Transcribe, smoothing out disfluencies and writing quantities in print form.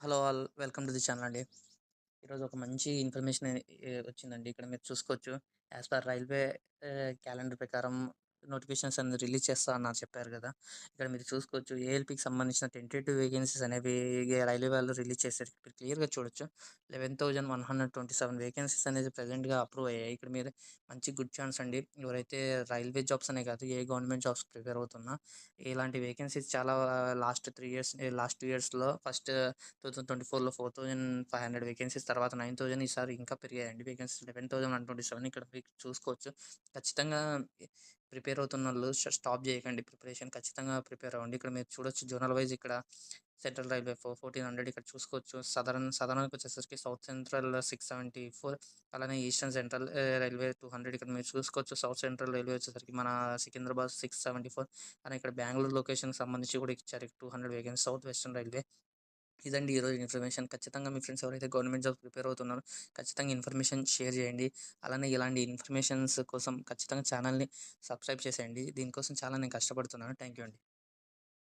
Hello all welcome to the channel అండి. ఈరోజు ఒక మంచి ఇన్ఫర్మేషన్ వచ్చిందండి. ఇక్కడ మీరు చూసుకోవచ్చు. యాజ్ పర్ రైల్వే క్యాలెండర్ ప్రకారం నోటిఫికేషన్స్ అనేది రిలీజ్ చేస్తా అన్నారు చెప్పారు కదా! ఇక్కడ మీరు చూసుకోవచ్చు. ఏఎల్‌పీకి సంబంధించిన టెంటేటివ్ వేకెన్సీస్ అనేవి రైల్వే వాళ్ళు రిలీజ్ చేశారు. ఇక్కడ క్లియర్‌గా చూడొచ్చు. 11,127 వేకెన్సీస్ అనేది ప్రెజెంట్‌గా అప్రూవ్ అయ్యాయి. ఇక్కడ మీరు మంచి గుడ్ ఛాన్స్ అండి. ఎవరైతే రైల్వే జాబ్స్ అనే కాదు, ఏ గవర్నమెంట్ జాబ్స్ ప్రిపేర్ అవుతున్నా ఇలాంటి వేకెన్సీస్ చాలా లాస్ట్ 2 ఇయర్స్‌లో ఫస్ట్ 2024లో 4,500 వేకెన్సీస్, తర్వాత 9,000, ఈసారి ఇంకా పెరిగాయండి వేకెన్సీస్ 11,127. ఇక్కడ మీకు చూసుకోవచ్చు. ఖచ్చితంగా ప్రిపేర్ అవుతున్నోళ్ళు స్టాప్ చేయకండి ప్రిపరేషన్. ఖచ్చితంగా ప్రిపేర్ అవ్వండి. ఇక్కడ మీరు చూడొచ్చు జోనల్ వైజ్ ఇక్కడ సెంట్రల్ రైల్వే 1400 ఇక్కడ చూసుకోవచ్చు. సదరన్‌కి వచ్చేసరికి సౌత్ సెంట్రల్ 674, అలానే ఈస్టర్న్ సెంట్రల్ రైల్వే 200 ఇక్కడ మీరు చూసుకోవచ్చు. సౌత్ సెంట్రల్ రైల్వే వచ్చేసరికి మన సికింద్రాబాద్ 674, అలానే ఇక్కడ బెంగుళూరు లొకేషన్‌కి సంబంధించి కూడా ఇచ్చారు 200 వేకెన్సీ సౌత్ వెస్టర్న్ రైల్వే. ఇదండి ఈరోజు ఇన్ఫర్మేషన్. ఖచ్చితంగా మీ ఫ్రెండ్స్ ఎవరైతే గవర్నమెంట్ జాబ్స్ ప్రిపేర్ అవుతున్నారో ఖచ్చితంగా ఇన్ఫర్మేషన్ షేర్ చేయండి. అలానే ఇలాంటి ఇన్ఫర్మేషన్స్ కోసం ఖచ్చితంగా ఛానల్‌ని సబ్స్క్రైబ్ చేసేయండి. దీనికోసం చాలా నేను కష్టపడుతున్నాను. థ్యాంక్ యూ అండి.